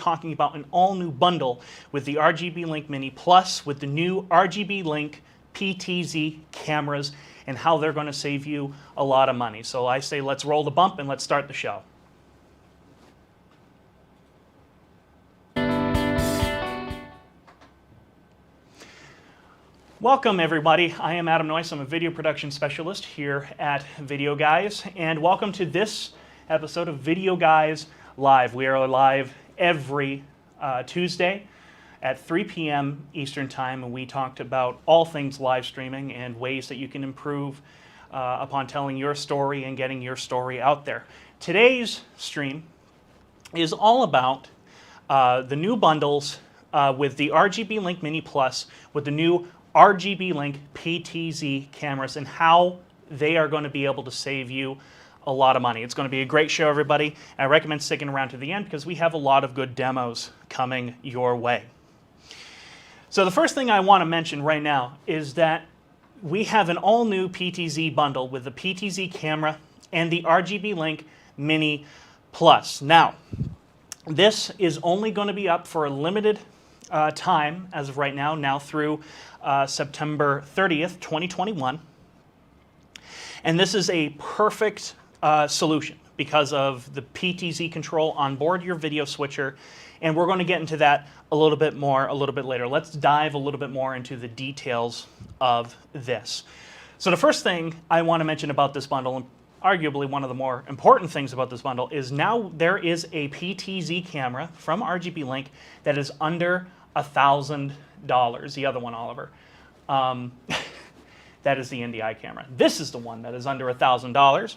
talking about an all-new bundle with the RGB Link Mini Plus with the new RGB Link PTZ cameras and how they're going to save you a lot of money. So I say let's roll the bump and let's start the show. Welcome everybody, I am Adam Noyce, I'm a video production specialist here at Videoguys, and welcome to this episode of Videoguys Live. We are live every Tuesday at 3 p.m. Eastern Time, and we talked about all things live streaming and ways that you can improve upon telling your story and getting your story out there. Today's stream is all about the new bundles with the RGB Link Mini Plus with the new RGB Link PTZ cameras and how they are going to be able to save you a lot of money. It's going to be a great show, everybody. I recommend sticking around to the end because we have a lot of good demos coming your way. So the first thing I want to mention right now is that we have an all-new PTZ bundle with the PTZ camera and the RGB Link Mini Plus. Now, this is only going to be up for a limited time as of right now through September 30th, 2021. And this is a perfect solution because of the PTZ control on board your video switcher. And we're going to get into that a little bit later. Let's dive a little bit more into the details of this. So the first thing I want to mention about this bundle, and arguably one of the more important things about this bundle, is now there is a PTZ camera from RGB Link that is under $1,000. The other one, Oliver. That is the NDI camera. This is the one that is under $1,000.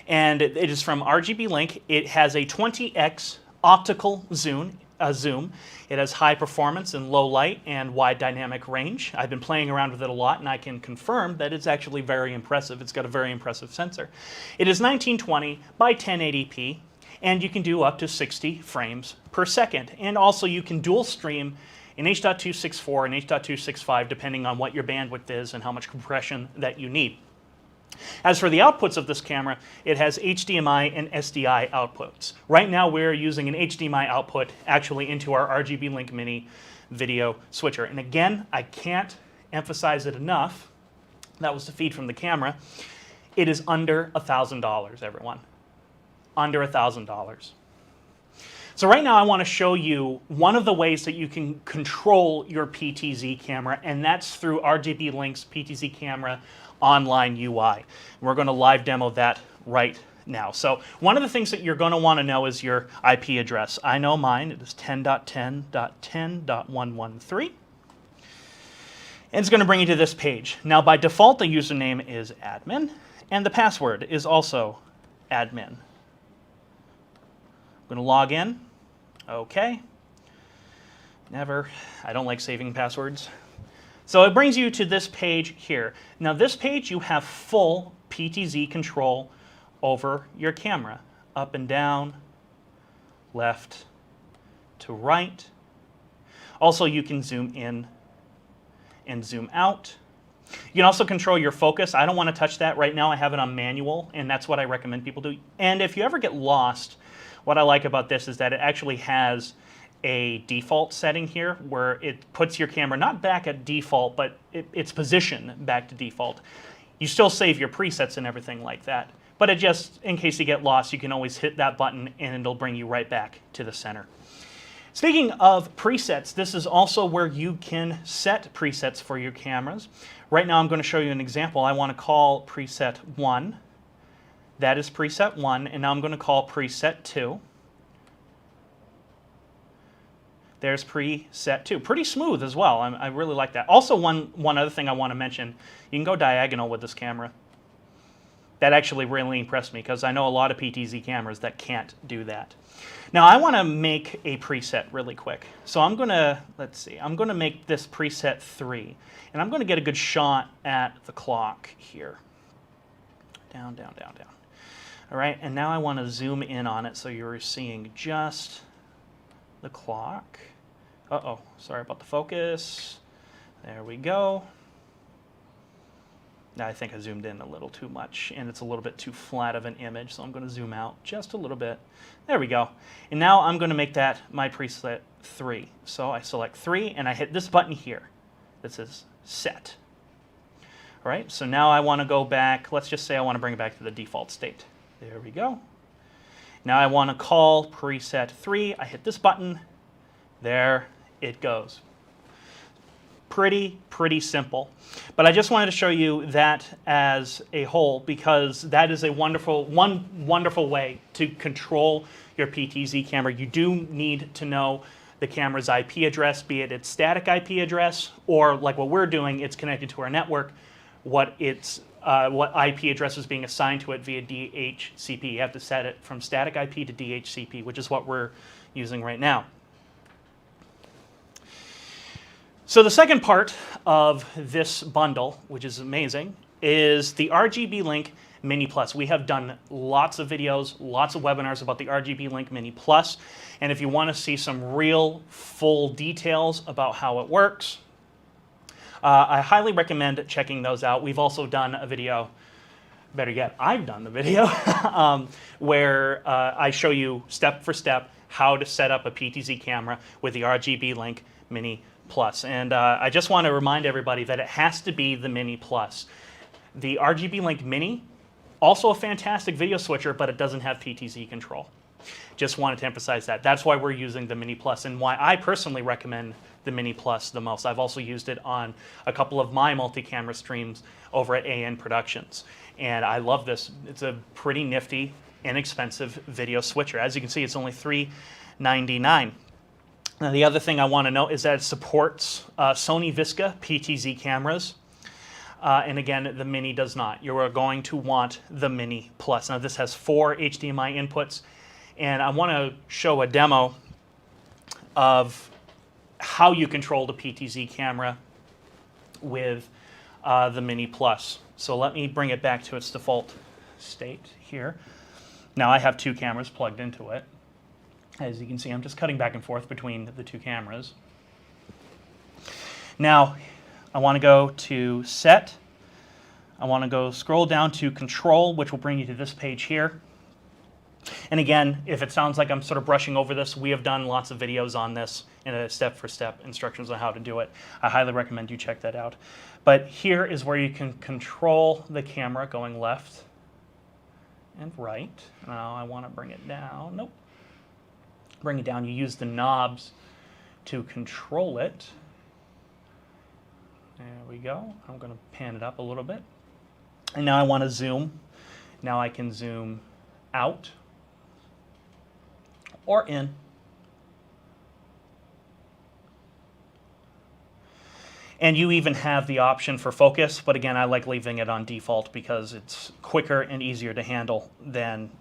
And it is from RGB Link. It has a 20x optical zoom. It has high performance in low light and wide dynamic range. I've been playing around with it a lot, and I can confirm that it's actually very impressive. It's got a very impressive sensor. It is 1920 by 1080p, and you can do up to 60 frames per second. And also you can dual stream in H.264 and H.265 depending on what your bandwidth is and how much compression that you need. As for the outputs of this camera, it has HDMI and SDI outputs. Right now we're using an HDMI output actually into our RGB Link Mini video switcher. And again, I can't emphasize it enough. That was the feed from the camera. It is under $1,000, everyone. Under $1,000. So right now I want to show you one of the ways that you can control your PTZ camera, and that's through RGB Link's PTZ Camera online UI. We're going to live demo that right now. So one of the things that you're going to want to know is your IP address. I know mine. It is 10.10.10.113. And it's going to bring you to this page. Now by default the username is admin, and the password is also admin. I'm going to log in. Okay. I don't like saving passwords. So it brings you to this page here. Now this page you have full PTZ control over your camera. Up and down, left to right. Also you can zoom in and zoom out. You can also control your focus. I don't want to touch that right now. I have it on manual, and that's what I recommend people do. And if you ever get lost, what I like about this is that it actually has a default setting here where it puts your camera not back at default, but its position back to default. You still save your presets and everything like that, but it just, in case you get lost, you can always hit that button and it'll bring you right back to the center. Speaking of presets, this is also where you can set presets for your cameras. Right now I'm going to show you an example. I want to call preset 1. That is preset 1, and now I'm going to call preset 2. There's preset 2. Pretty smooth as well. I really like that. Also, one other thing I want to mention, you can go diagonal with this camera. That actually really impressed me because I know a lot of PTZ cameras that can't do that. Now I want to make a preset really quick. So I'm going to, let's see, I'm going to make this preset 3. And I'm going to get a good shot at the clock here. Down, down, down, down. All right, and now I want to zoom in on it so you're seeing just the clock. Uh-oh, sorry about the focus. There we go. Now I think I zoomed in a little too much, and it's a little bit too flat of an image, so I'm going to zoom out just a little bit. There we go. And now I'm going to make that my preset 3. So I select 3, and I hit this button here that says Set. All right, so now I want to go back. Let's just say I want to bring it back to the default state. There we go. Now I want to call preset 3. I hit this button. There it goes. Pretty simple. But I just wanted to show you that as a whole, because that is a wonderful way to control your PTZ camera. You do need to know the camera's IP address, be it its static IP address, or like what we're doing, it's connected to our network, what IP address is being assigned to it via DHCP. You have to set it from static IP to DHCP, which is what we're using right now. So the second part of this bundle, which is amazing, is the RGB Link Mini Plus. We have done lots of videos, lots of webinars about the RGB Link Mini Plus, and if you want to see some real full details about how it works, I highly recommend checking those out. We've also done a video, better yet, I've done the video, where I show you step for step how to set up a PTZ camera with the RGB Link Mini Plus. And I just want to remind everybody that it has to be the Mini Plus. The RGB Link Mini, also a fantastic video switcher, but it doesn't have PTZ control. Just wanted to emphasize that. That's why we're using the Mini Plus, and why I personally recommend the Mini Plus the most. I've also used it on a couple of my multi-camera streams over at AN Productions, and I love this. It's a pretty nifty, inexpensive video switcher. As you can see, it's only $3.99. Now, the other thing I want to note is that it supports Sony Visca PTZ cameras. And again, the Mini does not. You are going to want the Mini Plus. Now, this has 4 HDMI inputs, and I want to show a demo of how you control the PTZ camera with the Mini Plus. So let me bring it back to its default state here. Now, I have 2 cameras plugged into it. As you can see, I'm just cutting back and forth between the 2 cameras. Now, I want to go to Set. I want to go scroll down to Control, which will bring you to this page here. And again, if it sounds like I'm sort of brushing over this, we have done lots of videos on this and a step-for-step instructions on how to do it. I highly recommend you check that out. But here is where you can control the camera going left and right. Now I want to bring it down. Nope. Bring it down. You use the knobs to control it. There we go. I'm going to pan it up a little bit. And now I want to zoom. Now I can zoom out or in. And you even have the option for focus, but again, I like leaving it on default because it's quicker and easier to handle than,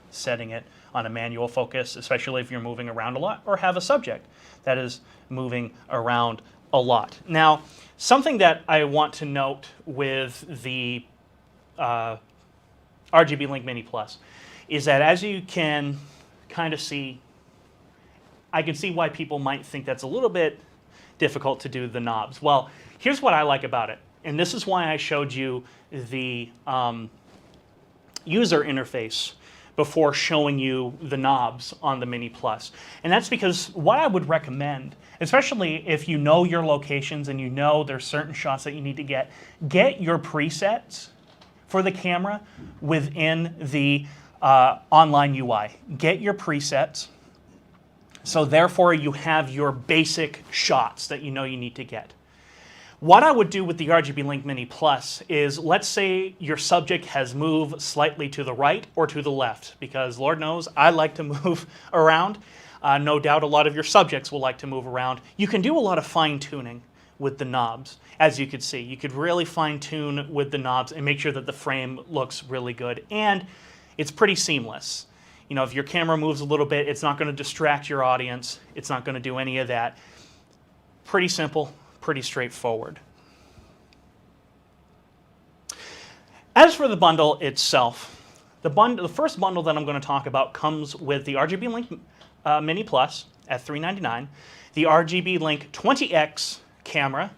setting it on a manual focus, especially if you're moving around a lot or have a subject that is moving around a lot. Now, something that I want to note with the RGB Link Mini Plus is that, as you can kind of see, I can see why people might think that's a little bit difficult to do the knobs. Well, here's what I like about it, and this is why I showed you the user interface before showing you the knobs on the Mini Plus. And that's because what I would recommend, especially if you know your locations and you know there's certain shots that you need to get your presets for the camera within the online UI. Get your presets, so therefore you have your basic shots that you know you need to get. What I would do with the RGB Link Mini Plus is, let's say your subject has moved slightly to the right or to the left, because Lord knows I like to move around. No doubt a lot of your subjects will like to move around. You can do a lot of fine tuning with the knobs, as you could see. You could really fine tune with the knobs and make sure that the frame looks really good. And it's pretty seamless. If your camera moves a little bit, it's not going to distract your audience. It's not going to do any of that. Pretty simple. Pretty straightforward. As for the bundle itself, the first bundle that I'm going to talk about comes with the RGB Link Mini Plus at $3.99, the RGB Link 20X camera,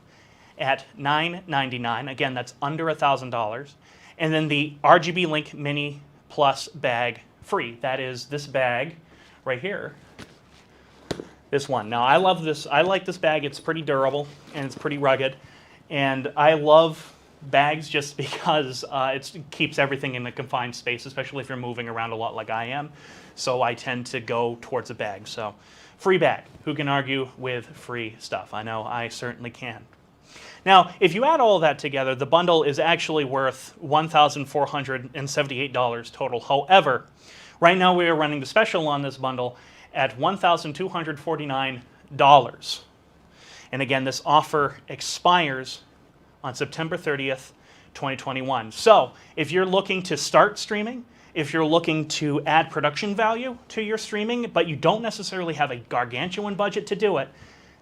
at $9.99. Again, that's under $1,000. And then the RGB Link Mini Plus bag free. That is this bag right here. This one. Now I love this. I like this bag. It's pretty durable and it's pretty rugged. And I love bags just because it keeps everything in a confined space, especially if you're moving around a lot like I am. So I tend to go towards a bag. So free bag. Who can argue with free stuff? I know I certainly can. Now, if you add all of that together, the bundle is actually worth $1,478 total. However, right now we are running the special on this bundle at $1,249. And again, this offer expires on September 30th, 2021. So if you're looking to start streaming, if you're looking to add production value to your streaming, but you don't necessarily have a gargantuan budget to do it,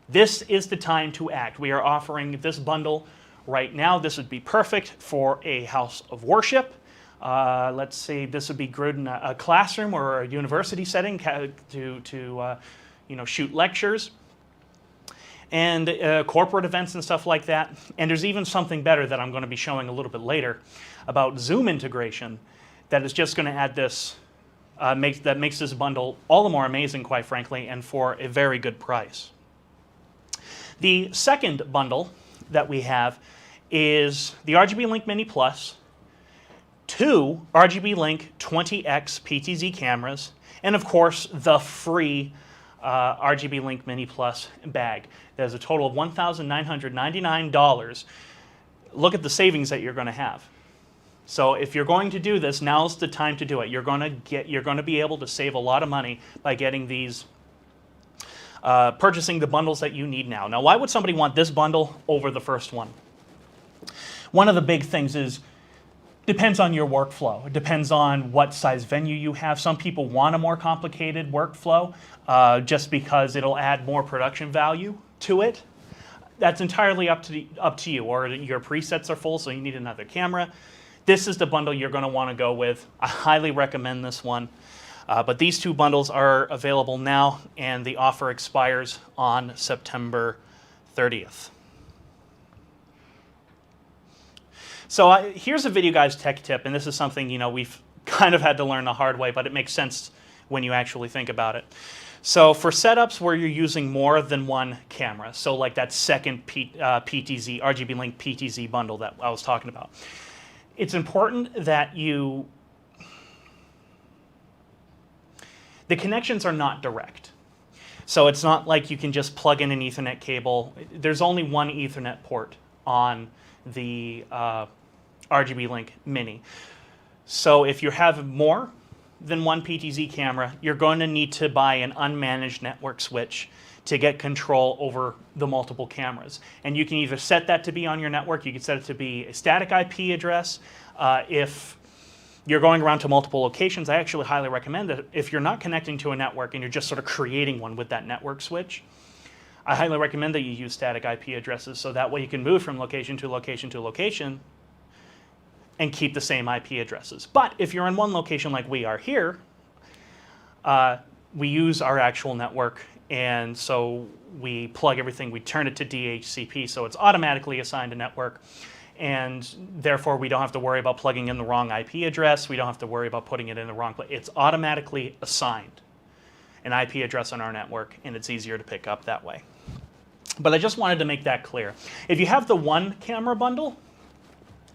this is the time to act. We are offering this bundle right now. This would be perfect for a house of worship. Let's say this would be good in a classroom or a university setting to shoot lectures and corporate events and stuff like that. And there's even something better that I'm going to be showing a little bit later about Zoom integration that is just going to add this, that makes this bundle all the more amazing, quite frankly, and for a very good price. The second bundle that we have is the RGB Link Mini Plus, 2 RGB Link 20X PTZ cameras, and of course the free RGB Link Mini Plus bag. There's a total of $1,999. Look at the savings that you're going to have. So if you're going to do this, now's the time to do it. You're going to be able to save a lot of money by getting these, purchasing the bundles that you need now. Now, why would somebody want this bundle over the first one? One of the big things is, depends on your workflow. It depends on what size venue you have. Some people want a more complicated workflow just because it'll add more production value to it. That's entirely up to you. Or your presets are full, so you need another camera. This is the bundle you're going to want to go with. I highly recommend this one. But these two bundles are available now, and the offer expires on September 30th. So here's a Videoguys tech tip, and this is something we've kind of had to learn the hard way, but it makes sense when you actually think about it. So for setups where you're using more than one camera, so like that second PTZ, RGB Link PTZ bundle that I was talking about, it's important that the connections are not direct. So it's not like you can just plug in an Ethernet cable. There's only one Ethernet port on the RGB Link Mini. So if you have more than one PTZ camera, you're going to need to buy an unmanaged network switch to get control over the multiple cameras. And you can either set that to be on your network, you can set it to be a static IP address. If you're going around to multiple locations, I actually highly recommend that if you're not connecting to a network and you're just sort of creating one with that network switch, I highly recommend that you use static IP addresses so that way you can move from location to location to location and keep the same IP addresses. But if you're in one location like we are here, we use our actual network, and so we plug everything, we turn it to DHCP, so it's automatically assigned a network, and therefore we don't have to worry about plugging in the wrong IP address, we don't have to worry about putting it in the wrong place. It's automatically assigned an IP address on our network, and it's easier to pick up that way. But I just wanted to make that clear. If you have the one camera bundle,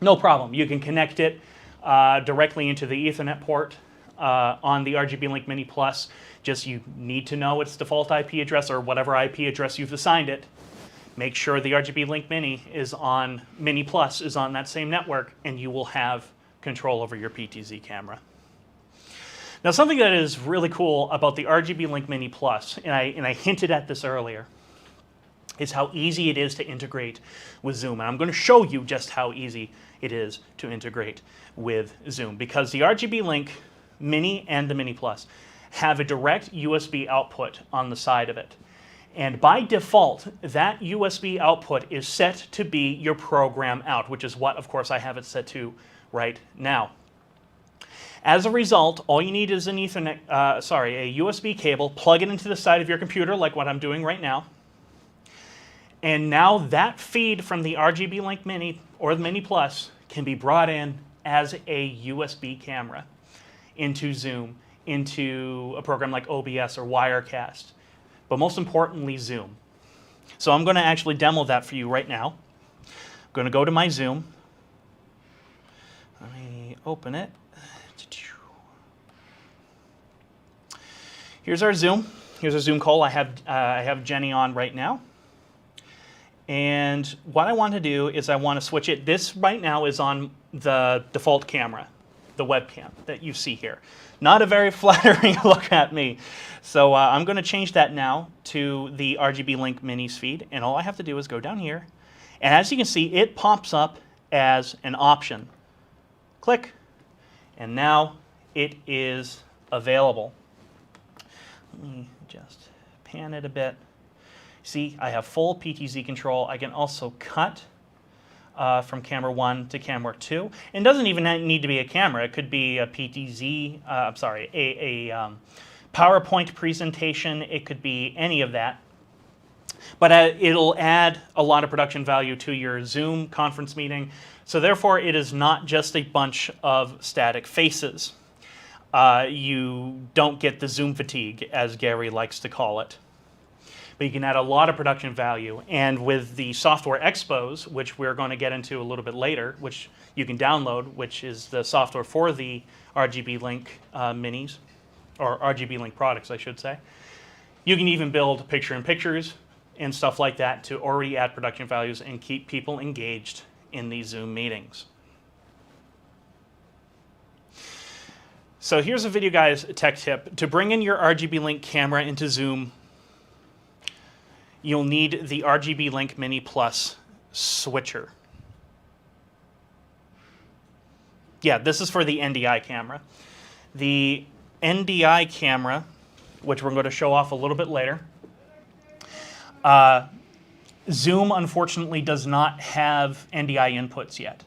no problem. You can connect it directly into the Ethernet port on the RGB Link Mini Plus. Just you need to know its default IP address or whatever IP address you've assigned it. Make sure the RGB Link Mini Plus is on that same network, and you will have control over your PTZ camera. Now, something that is really cool about the RGB Link Mini Plus, and I hinted at this earlier, is how easy it is to integrate with Zoom. And I'm going to show you just how easy it is to integrate with Zoom, because the RGB Link Mini and the Mini Plus have a direct USB output on the side of it. And by default, that USB output is set to be your program out, which is what, of course, I have it set to right now. As a result, all you need is an Ethernet, a USB cable, plug it into the side of your computer, like what I'm doing right now, And now that feed from the RGB Link Mini or the Mini Plus can be brought in as a USB camera into Zoom, into a program like OBS or Wirecast, but most importantly, Zoom. So I'm going to actually demo that for you right now. I'm going to go to my Zoom. Let me open it. Here's our Zoom. Here's a Zoom call. I have Jenny on right now. And what I want to do is I want to switch it. This right now is on the default camera, the webcam that you see here. Not a very flattering look at me. So I'm going to change that now to the RGB Link Minis feed. And all I have to do is go down here. And as you can see, it pops up as an option. Click. And now it is available. Let me just pan it a bit. See, I have full PTZ control. I can also cut from camera 1 to camera 2. It doesn't even need to be a camera. It could be a PTZ, a PowerPoint presentation. It could be any of that. But it'll add a lot of production value to your Zoom conference meeting. So therefore, it is not just a bunch of static faces. You don't get the Zoom fatigue, as Gary likes to call it. But you can add a lot of production value. And with the software Expos, which we're going to get into a little bit later, which you can download, which is the software for the RGB Link Minis, or RGB Link products, I should say, you can even build picture-in-pictures and stuff like that to already add production values and keep people engaged in these Zoom meetings. So here's a Videoguys tech tip. To bring in your RGB Link camera into Zoom, you'll need the RGB Link Mini Plus switcher. Yeah, this is for the NDI camera. The NDI camera, which we're going to show off a little bit later, Zoom unfortunately does not have NDI inputs yet.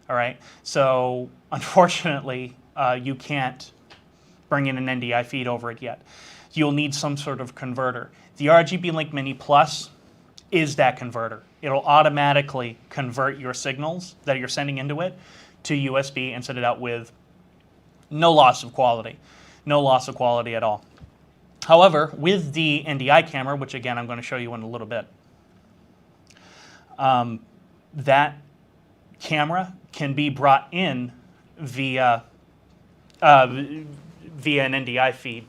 All right, so unfortunately, you can't bring in an NDI feed over it yet. You'll need some sort of converter. The RGB Link Mini Plus is that converter. It'll automatically convert your signals that you're sending into it to USB and send it out with no loss of quality. No loss of quality at all. However, with the NDI camera, which again I'm going to show you in a little bit, that camera can be brought in via an NDI feed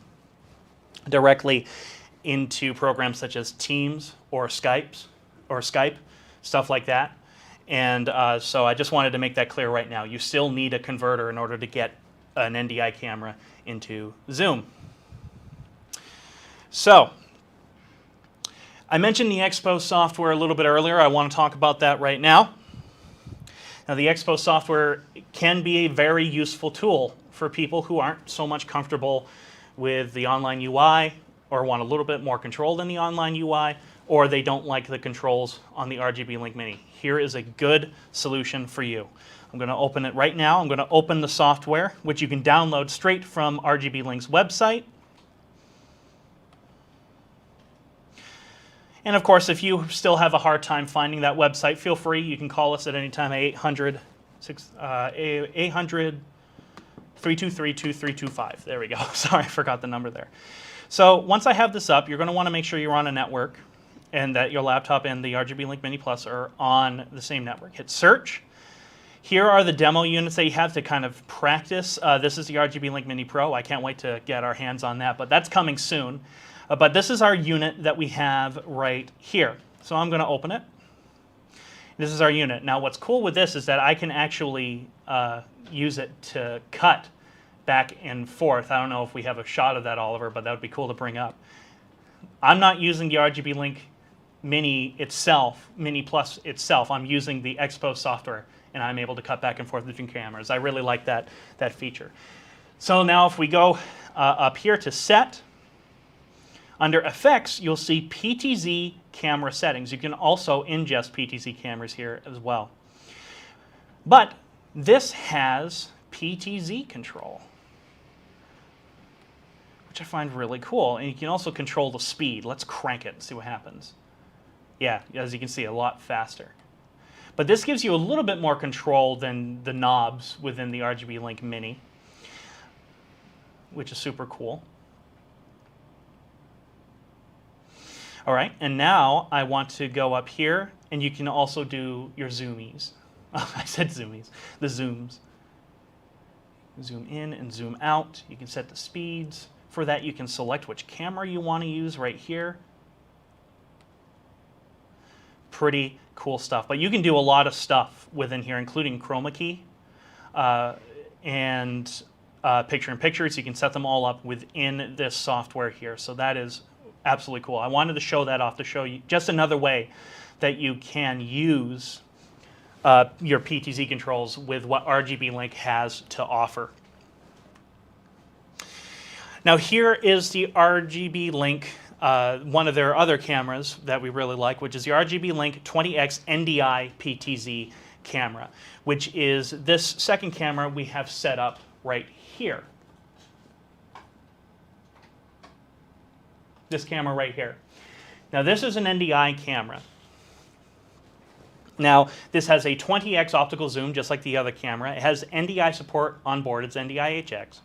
directly into programs such as Teams or Skype, stuff like that. And so I just wanted to make that clear right now. You still need a converter in order to get an NDI camera into Zoom. So I mentioned the Expo software a little bit earlier. I want to talk about that right now. Now, the Expo software can be a very useful tool for people who aren't so much comfortable with the online UI or want a little bit more control than the online UI, or they don't like the controls on the RGB Link Mini. Here is a good solution for you. I'm going to open it right now. I'm going to open the software, which you can download straight from RGB Link's website. And of course, if you still have a hard time finding that website, feel free. You can call us at any time at 800-323-2325. There we go. Sorry, I forgot the number there. So once I have this up, you're going to want to make sure you're on a network and that your laptop and the RGB Link Mini Plus are on the same network. Hit search. Here are the demo units that you have to kind of practice. This is the RGB Link Mini Pro. I can't wait to get our hands on that, but that's coming soon. But this is our unit that we have right here. So I'm going to open it. This is our unit. Now what's cool with this is that I can actually use it to cut back and forth. I don't know if we have a shot of that, Oliver, but that would be cool to bring up. I'm not using the RGB Link Mini itself, Mini Plus itself. I'm using the Expo software, and I'm able to cut back and forth between cameras. I really like that feature. So now if we go up here to Set, under Effects, you'll see PTZ Camera Settings. You can also ingest PTZ cameras here as well. But this has PTZ control, which I find really cool. And you can also control the speed. Let's crank it and see what happens. Yeah, as you can see, a lot faster. But this gives you a little bit more control than the knobs within the RGB Link Mini, which is super cool. All right, and now I want to go up here, and you can also do your zoomies. Oh, I said zoomies, the zooms. Zoom in and zoom out. You can set the speeds. For that, you can select which camera you want to use right here. Pretty cool stuff. But you can do a lot of stuff within here, including chroma key and picture-in-picture. So you can set them all up within this software here. So that is absolutely cool. I wanted to show that off to show you just another way that you can use your PTZ controls with what RGB Link has to offer. Now here is the RGB Link, one of their other cameras that we really like, which is the RGB Link 20X NDI PTZ camera, which is this second camera we have set up right here. This camera right here. Now this is an NDI camera. Now this has a 20x optical zoom just like the other camera. It has NDI support on board. It's NDI HX.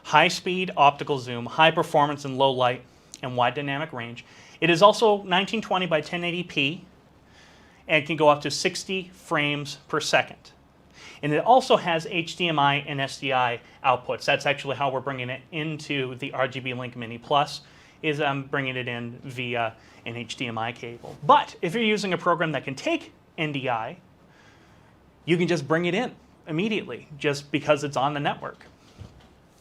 High speed optical zoom, high performance in low light and wide dynamic range. It is also 1920 by 1080p and can go up to 60 frames per second. And it also has HDMI and SDI outputs. That's actually how we're bringing it into the RGB Link Mini Plus, is I'm bringing it in via an HDMI cable. But if you're using a program that can take NDI, you can just bring it in immediately just because it's on the network.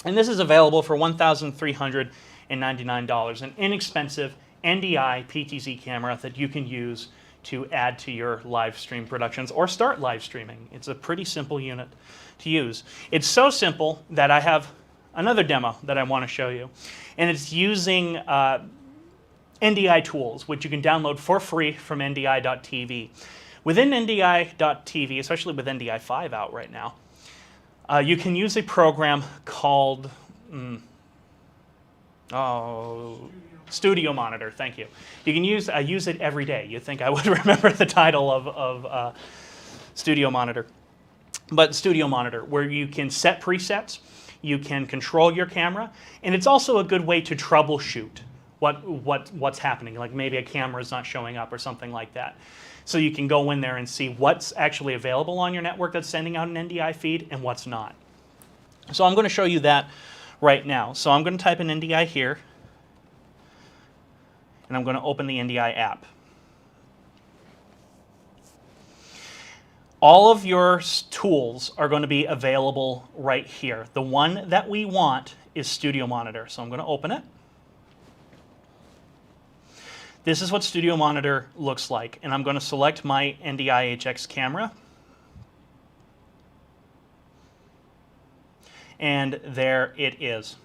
And this is available for $1,399, an inexpensive NDI PTZ camera that you can use to add to your live stream productions or start live streaming. It's a pretty simple unit to use. It's so simple that I have another demo that I want to show you. And it's using NDI tools, which you can download for free from NDI.TV. Within NDI.TV, especially with NDI 5 out right now, you can use a program called Studio Monitor. Thank you. You can use, I use it every day. You'd think I would remember the title of Studio Monitor. But Studio Monitor, where you can set presets, you can control your camera, and it's also a good way to troubleshoot what's happening, like maybe a camera is not showing up or something like that. So you can go in there and see what's actually available on your network that's sending out an NDI feed and what's not. So I'm going to show you that right now. So I'm going to type in NDI here, and I'm going to open the NDI app. All of your tools are going to be available right here. The one that we want is Studio Monitor. So I'm going to open it. This is what Studio Monitor looks like, and I'm going to select my NDI HX camera. And there it is.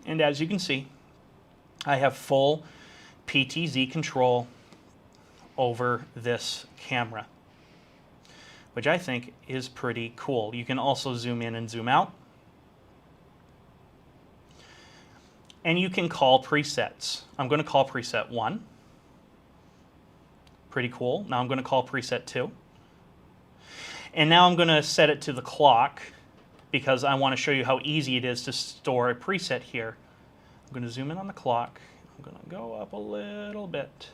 And as you can see, I have full PTZ control over this camera, which I think is pretty cool. You can also zoom in and zoom out. And you can call presets. I'm going to call preset 1. Pretty cool. Now I'm going to call preset 2. And now I'm going to set it to the clock because I want to show you how easy it is to store a preset here. I'm going to zoom in on the clock. I'm going to go up a little bit.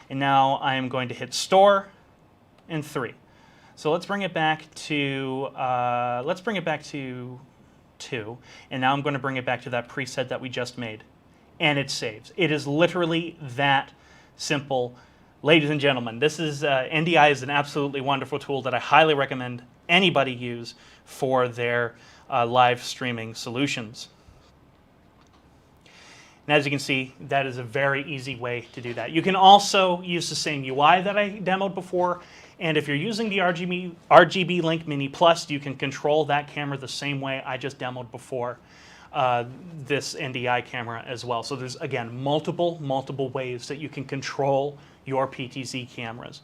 And now I am going to hit store in 3. So let's bring it back to 2, and now I'm going to bring it back to that preset that we just made, and it saves. It is literally that simple. Ladies and gentlemen, this is NDI is an absolutely wonderful tool that I highly recommend anybody use for their live streaming solutions. And as you can see, that is a very easy way to do that. You can also use the same UI that I demoed before, and if you're using the RGB Link Mini Plus, you can control that camera the same way I just demoed before this NDI camera as well. So there's, again, multiple ways that you can control your PTZ cameras.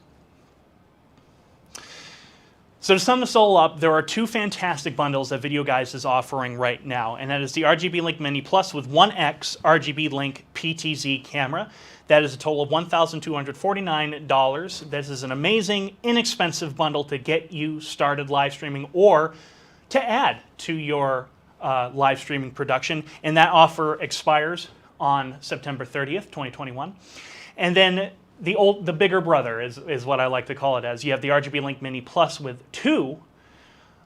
So to sum this all up, there are two fantastic bundles that Videoguys is offering right now, and that is the RGB Link Mini Plus with 1X RGB Link PTZ Camera. That is a total of $1,249. This is an amazing, inexpensive bundle to get you started live streaming or to add to your live streaming production, and that offer expires on September 30th, 2021. And then the bigger brother is what I like to call it as. You have the RGB Link Mini Plus with 2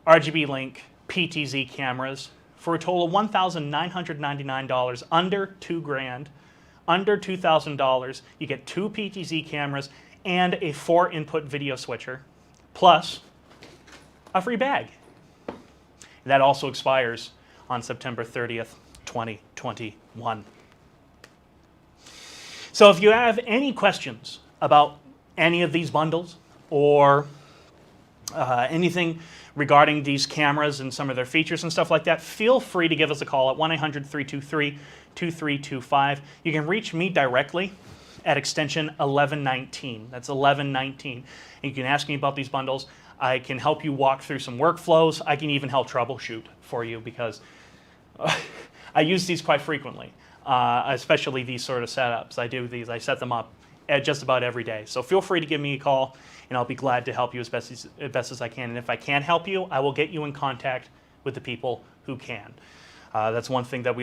RGB Link PTZ cameras for a total of $1,999, under $2,000, under $2,000. You get 2 PTZ cameras and a 4-input video switcher, plus a free bag. That also expires on September 30th, 2021. So if you have any questions about any of these bundles or anything regarding these cameras and some of their features and stuff like that, feel free to give us a call at 1-800-323-2325. You can reach me directly at extension 1119. That's 1119. And you can ask me about these bundles. I can help you walk through some workflows. I can even help troubleshoot for you because I use these quite frequently. Especially these sort of setups. I set them up just about every day. So feel free to give me a call, and I'll be glad to help you as best as I can. And if I can't help you, I will get you in contact with the people who can. That's one thing that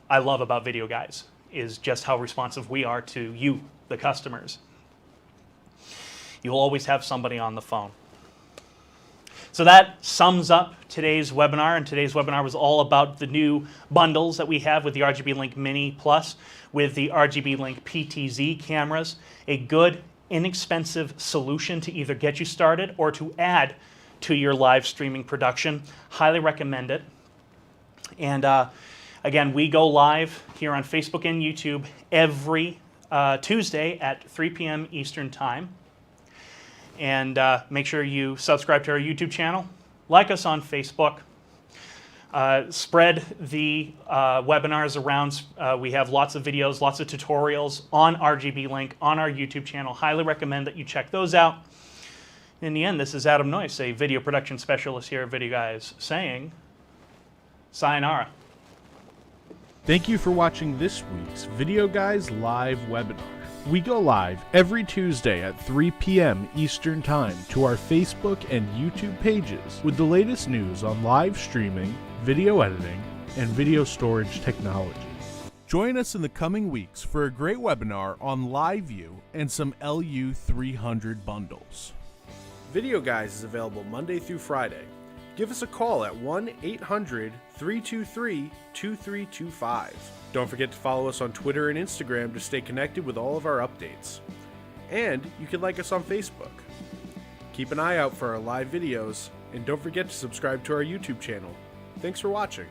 I love about Videoguys, is just how responsive we are to you, the customers. You'll always have somebody on the phone. So that sums up today's webinar, and today's webinar was all about the new bundles that we have with the RGB Link Mini Plus with the RGB Link PTZ cameras, a good, inexpensive solution to either get you started or to add to your live streaming production. Highly recommend it. And again, we go live here on Facebook and YouTube every Tuesday at 3 p.m. Eastern Time. And make sure you subscribe to our YouTube channel, like us on Facebook, spread the webinars around. We have lots of videos, lots of tutorials on RGB Link on our YouTube channel. Highly recommend that you check those out. In the end, this is Adam Noyce, a video production specialist here at Videoguys, saying sayonara. Thank you for watching this week's Videoguys live webinar. We go live every Tuesday at 3 p.m. Eastern Time to our Facebook and YouTube pages with the latest news on live streaming, video editing, and video storage technology. Join us in the coming weeks for a great webinar on Live View and some LU300 bundles. Videoguys is available Monday through Friday. Give us a call at 1-800-323-2325. Don't forget to follow us on Twitter and Instagram to stay connected with all of our updates. And you can like us on Facebook. Keep an eye out for our live videos, and don't forget to subscribe to our YouTube channel. Thanks for watching.